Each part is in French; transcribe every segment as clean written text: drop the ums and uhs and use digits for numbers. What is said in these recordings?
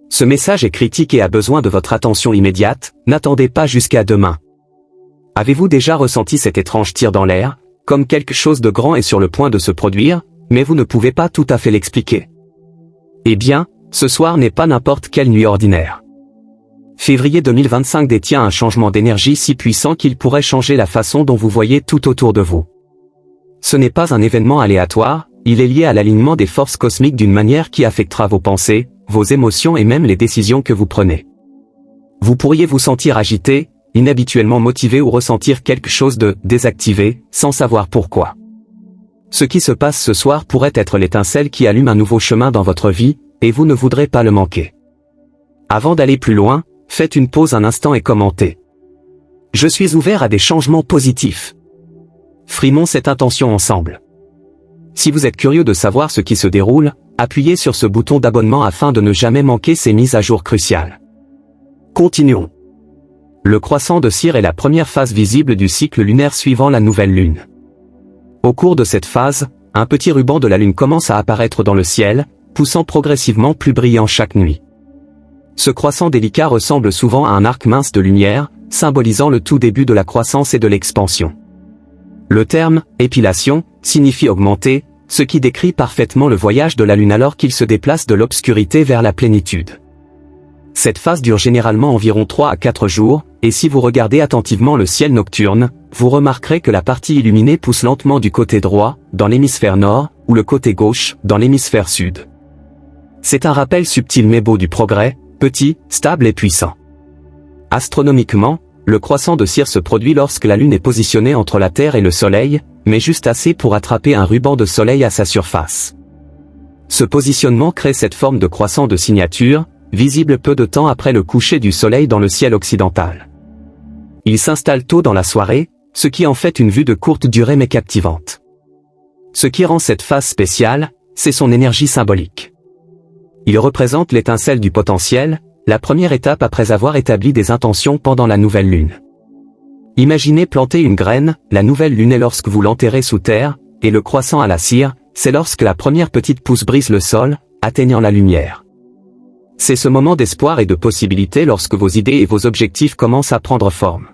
Ce message est critique et a besoin de votre attention immédiate, n'attendez pas jusqu'à demain. Avez-vous déjà ressenti cet étrange tir dans l'air, comme quelque chose de grand est sur le point de se produire, mais vous ne pouvez pas tout à fait l'expliquer? Eh bien, ce soir n'est pas n'importe quelle nuit ordinaire. Février 2025 détient un changement d'énergie si puissant qu'il pourrait changer la façon dont vous voyez tout autour de vous. Ce n'est pas un événement aléatoire, il est lié à l'alignement des forces cosmiques d'une manière qui affectera vos pensées, vos émotions et même les décisions que vous prenez. Vous pourriez vous sentir agité, inhabituellement motivé ou ressentir quelque chose de désactivé, sans savoir pourquoi. Ce qui se passe ce soir pourrait être l'étincelle qui allume un nouveau chemin dans votre vie, et vous ne voudrez pas le manquer. Avant d'aller plus loin, faites une pause un instant et commentez. Je suis ouvert à des changements positifs. Frimons cette intention ensemble. Si vous êtes curieux de savoir ce qui se déroule, appuyez sur ce bouton d'abonnement afin de ne jamais manquer ces mises à jour cruciales. Continuons. Le croissant de cire est la première phase visible du cycle lunaire suivant la nouvelle lune. Au cours de cette phase, un petit ruban de la lune commence à apparaître dans le ciel, poussant progressivement plus brillant chaque nuit. Ce croissant délicat ressemble souvent à un arc mince de lumière, symbolisant le tout début de la croissance et de l'expansion. Le terme « épilation » signifie augmenter, ce qui décrit parfaitement le voyage de la lune alors qu'il se déplace de l'obscurité vers la plénitude. Cette phase dure généralement environ 3 à 4 jours, et si vous regardez attentivement le ciel nocturne, vous remarquerez que la partie illuminée pousse lentement du côté droit, dans l'hémisphère nord, ou le côté gauche, dans l'hémisphère sud. C'est un rappel subtil mais beau du progrès, petit, stable et puissant. Astronomiquement, le croissant de cire se produit lorsque la Lune est positionnée entre la Terre et le Soleil, mais juste assez pour attraper un ruban de soleil à sa surface. Ce positionnement crée cette forme de croissant de signature, visible peu de temps après le coucher du Soleil dans le ciel occidental. Il s'installe tôt dans la soirée, ce qui en fait une vue de courte durée mais captivante. Ce qui rend cette phase spéciale, c'est son énergie symbolique. Il représente l'étincelle du potentiel, la première étape après avoir établi des intentions pendant la nouvelle lune. Imaginez planter une graine, la nouvelle lune est lorsque vous l'enterrez sous terre, et le croissant à la cire, c'est lorsque la première petite pousse brise le sol, atteignant la lumière. C'est ce moment d'espoir et de possibilité lorsque vos idées et vos objectifs commencent à prendre forme.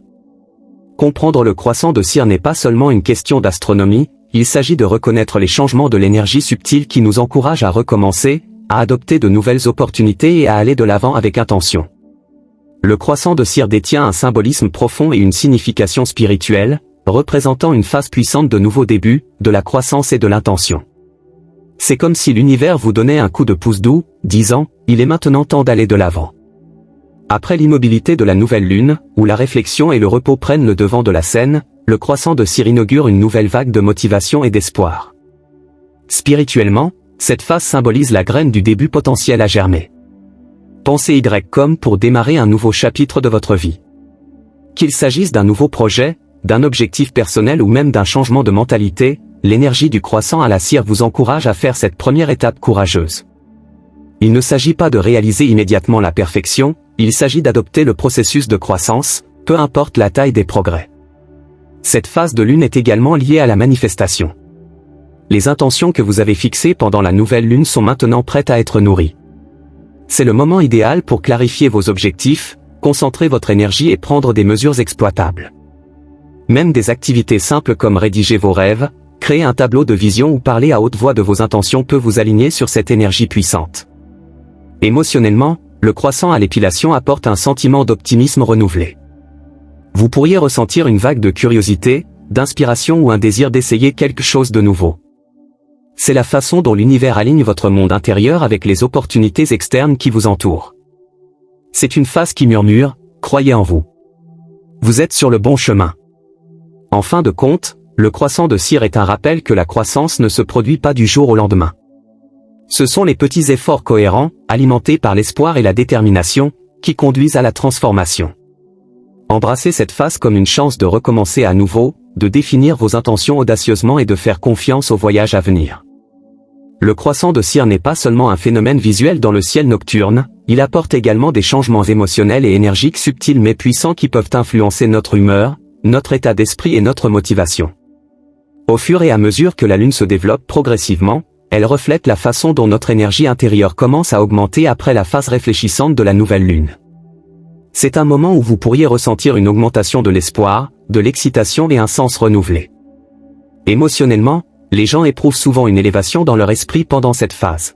Comprendre le croissant de cire n'est pas seulement une question d'astronomie, il s'agit de reconnaître les changements de l'énergie subtile qui nous encouragent à recommencer, à adopter de nouvelles opportunités et à aller de l'avant avec intention. Le croissant de cire détient un symbolisme profond et une signification spirituelle, représentant une phase puissante de nouveaux débuts, de la croissance et de l'intention. C'est comme si l'univers vous donnait un coup de pouce doux, disant « Il est maintenant temps d'aller de l'avant ». Après l'immobilité de la nouvelle lune, où la réflexion et le repos prennent le devant de la scène, le croissant de cire inaugure une nouvelle vague de motivation et d'espoir. Spirituellement, cette phase symbolise la graine du début potentiel à germer. Pensez Y comme pour démarrer un nouveau chapitre de votre vie. Qu'il s'agisse d'un nouveau projet, d'un objectif personnel ou même d'un changement de mentalité, l'énergie du croissant à la cire vous encourage à faire cette première étape courageuse. Il ne s'agit pas de réaliser immédiatement la perfection, il s'agit d'adopter le processus de croissance, peu importe la taille des progrès. Cette phase de lune est également liée à la manifestation. Les intentions que vous avez fixées pendant la nouvelle lune sont maintenant prêtes à être nourries. C'est le moment idéal pour clarifier vos objectifs, concentrer votre énergie et prendre des mesures exploitables. Même des activités simples comme rédiger vos rêves, créer un tableau de vision ou parler à haute voix de vos intentions peut vous aligner sur cette énergie puissante. Émotionnellement, le croissant à l'épilation apporte un sentiment d'optimisme renouvelé. Vous pourriez ressentir une vague de curiosité, d'inspiration ou un désir d'essayer quelque chose de nouveau. C'est la façon dont l'univers aligne votre monde intérieur avec les opportunités externes qui vous entourent. C'est une phase qui murmure, croyez en vous. Vous êtes sur le bon chemin. En fin de compte, le croissant de cire est un rappel que la croissance ne se produit pas du jour au lendemain. Ce sont les petits efforts cohérents, alimentés par l'espoir et la détermination, qui conduisent à la transformation. Embrassez cette phase comme une chance de recommencer à nouveau, de définir vos intentions audacieusement et de faire confiance au voyage à venir. Le croissant de cire n'est pas seulement un phénomène visuel dans le ciel nocturne, il apporte également des changements émotionnels et énergiques subtils mais puissants qui peuvent influencer notre humeur, notre état d'esprit et notre motivation. Au fur et à mesure que la lune se développe progressivement, elle reflète la façon dont notre énergie intérieure commence à augmenter après la phase réfléchissante de la nouvelle lune. C'est un moment où vous pourriez ressentir une augmentation de l'espoir, de l'excitation et un sens renouvelé. Émotionnellement, les gens éprouvent souvent une élévation dans leur esprit pendant cette phase.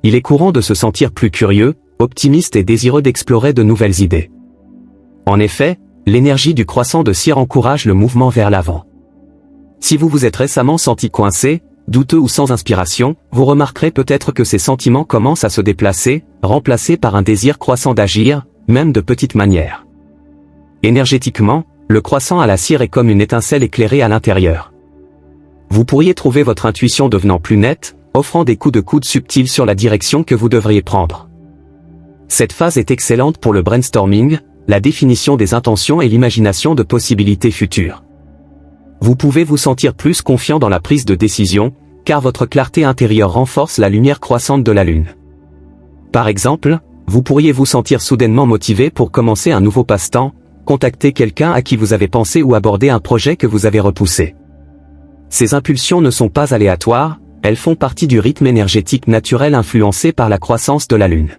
Il est courant de se sentir plus curieux, optimiste et désireux d'explorer de nouvelles idées. En effet, l'énergie du croissant de cire encourage le mouvement vers l'avant. Si vous vous êtes récemment senti coincé, douteux ou sans inspiration, vous remarquerez peut-être que ces sentiments commencent à se déplacer, remplacés par un désir croissant d'agir, même de petite manière. Énergétiquement, le croissant à la cire est comme une étincelle éclairée à l'intérieur. Vous pourriez trouver votre intuition devenant plus nette, offrant des coups de coude subtils sur la direction que vous devriez prendre. Cette phase est excellente pour le brainstorming, la définition des intentions et l'imagination de possibilités futures. Vous pouvez vous sentir plus confiant dans la prise de décision, car votre clarté intérieure renforce la lumière croissante de la lune. Par exemple, vous pourriez vous sentir soudainement motivé pour commencer un nouveau passe-temps, contacter quelqu'un à qui vous avez pensé ou aborder un projet que vous avez repoussé. Ces impulsions ne sont pas aléatoires, elles font partie du rythme énergétique naturel influencé par la croissance de la lune.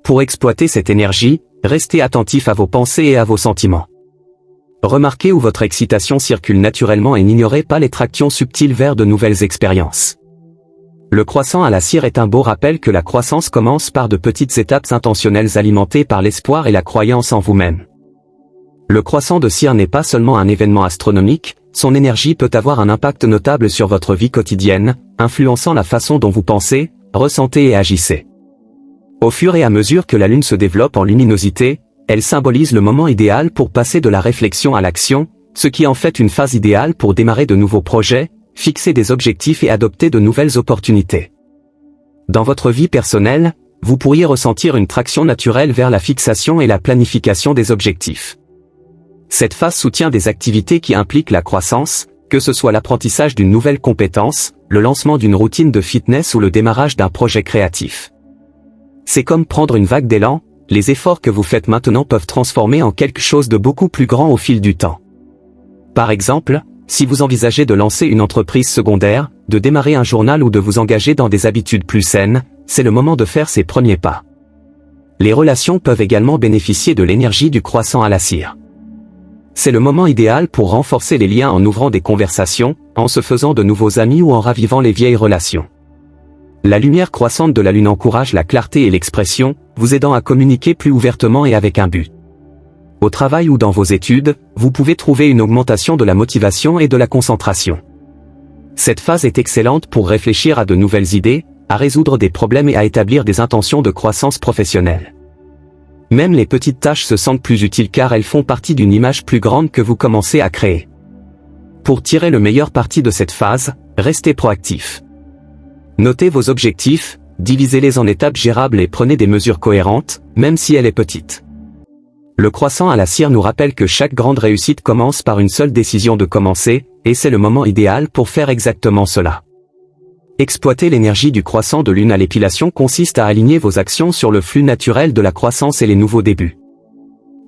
Pour exploiter cette énergie, restez attentif à vos pensées et à vos sentiments. Remarquez où votre excitation circule naturellement et n'ignorez pas les tractions subtiles vers de nouvelles expériences. Le croissant à la cire est un beau rappel que la croissance commence par de petites étapes intentionnelles alimentées par l'espoir et la croyance en vous-même. Le croissant de cire n'est pas seulement un événement astronomique, son énergie peut avoir un impact notable sur votre vie quotidienne, influençant la façon dont vous pensez, ressentez et agissez. Au fur et à mesure que la lune se développe en luminosité, elle symbolise le moment idéal pour passer de la réflexion à l'action, ce qui en fait une phase idéale pour démarrer de nouveaux projets, fixer des objectifs et adopter de nouvelles opportunités. Dans votre vie personnelle, vous pourriez ressentir une traction naturelle vers la fixation et la planification des objectifs. Cette phase soutient des activités qui impliquent la croissance, que ce soit l'apprentissage d'une nouvelle compétence, le lancement d'une routine de fitness ou le démarrage d'un projet créatif. C'est comme prendre une vague d'élan, les efforts que vous faites maintenant peuvent transformer en quelque chose de beaucoup plus grand au fil du temps. Par exemple, si vous envisagez de lancer une entreprise secondaire, de démarrer un journal ou de vous engager dans des habitudes plus saines, c'est le moment de faire ces premiers pas. Les relations peuvent également bénéficier de l'énergie du croissant à la cire. C'est le moment idéal pour renforcer les liens en ouvrant des conversations, en se faisant de nouveaux amis ou en ravivant les vieilles relations. La lumière croissante de la lune encourage la clarté et l'expression, vous aidant à communiquer plus ouvertement et avec un but. Au travail ou dans vos études, vous pouvez trouver une augmentation de la motivation et de la concentration. Cette phase est excellente pour réfléchir à de nouvelles idées, à résoudre des problèmes et à établir des intentions de croissance professionnelle. Même les petites tâches se sentent plus utiles car elles font partie d'une image plus grande que vous commencez à créer. Pour tirer le meilleur parti de cette phase, restez proactif. Notez vos objectifs, divisez-les en étapes gérables et prenez des mesures cohérentes, même si elle est petite. Le croissant à la cire nous rappelle que chaque grande réussite commence par une seule décision de commencer, et c'est le moment idéal pour faire exactement cela. Exploiter l'énergie du croissant de lune à l'épilation consiste à aligner vos actions sur le flux naturel de la croissance et les nouveaux débuts.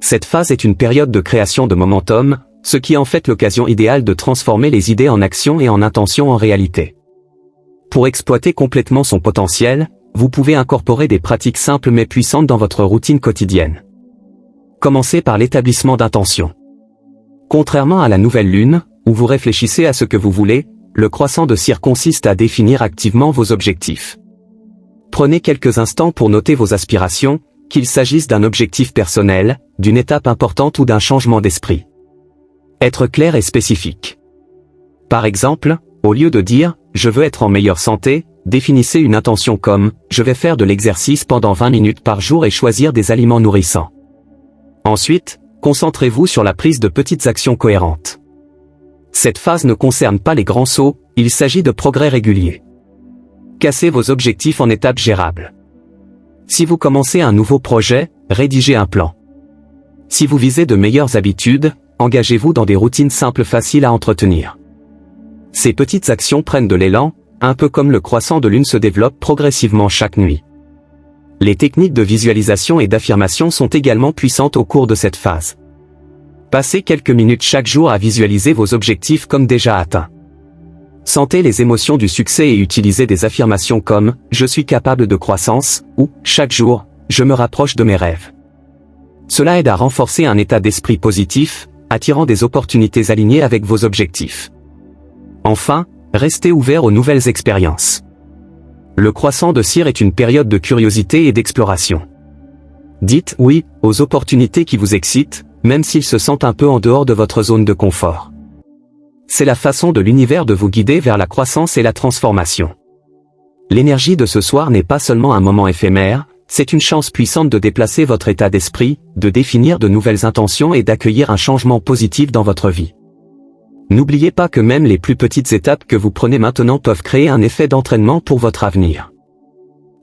Cette phase est une période de création de momentum, ce qui en fait l'occasion idéale de transformer les idées en actions et en intentions en réalité. Pour exploiter complètement son potentiel, vous pouvez incorporer des pratiques simples mais puissantes dans votre routine quotidienne. Commencez par l'établissement d'intentions. Contrairement à la nouvelle lune, où vous réfléchissez à ce que vous voulez, le croissant de cire consiste à définir activement vos objectifs. Prenez quelques instants pour noter vos aspirations, qu'il s'agisse d'un objectif personnel, d'une étape importante ou d'un changement d'esprit. Être clair et spécifique. Par exemple, au lieu de dire « je veux être en meilleure santé », définissez une intention comme « je vais faire de l'exercice pendant 20 minutes par jour et choisir des aliments nourrissants ». Ensuite, concentrez-vous sur la prise de petites actions cohérentes. Cette phase ne concerne pas les grands sauts, il s'agit de progrès réguliers. Cassez vos objectifs en étapes gérables. Si vous commencez un nouveau projet, rédigez un plan. Si vous visez de meilleures habitudes, engagez-vous dans des routines simples faciles à entretenir. Ces petites actions prennent de l'élan, un peu comme le croissant de lune se développe progressivement chaque nuit. Les techniques de visualisation et d'affirmation sont également puissantes au cours de cette phase. Passez quelques minutes chaque jour à visualiser vos objectifs comme déjà atteints. Sentez les émotions du succès et utilisez des affirmations comme « Je suis capable de croissance » ou « Chaque jour, je me rapproche de mes rêves ». Cela aide à renforcer un état d'esprit positif, attirant des opportunités alignées avec vos objectifs. Enfin, restez ouvert aux nouvelles expériences. Le croissant de cire est une période de curiosité et d'exploration. Dites oui aux opportunités qui vous excitent, même s'ils se sentent un peu en dehors de votre zone de confort. C'est la façon de l'univers de vous guider vers la croissance et la transformation. L'énergie de ce soir n'est pas seulement un moment éphémère, c'est une chance puissante de déplacer votre état d'esprit, de définir de nouvelles intentions et d'accueillir un changement positif dans votre vie. N'oubliez pas que même les plus petites étapes que vous prenez maintenant peuvent créer un effet d'entraînement pour votre avenir.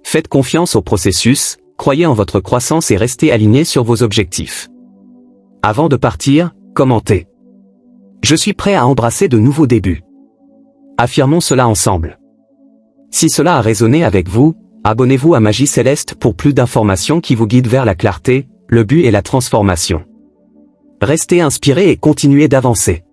Faites confiance au processus, croyez en votre croissance et restez aligné sur vos objectifs. Avant de partir, commentez. Je suis prêt à embrasser de nouveaux débuts. Affirmons cela ensemble. Si cela a résonné avec vous, abonnez-vous à Magie Céleste pour plus d'informations qui vous guident vers la clarté, le but et la transformation. Restez inspiré et continuez d'avancer.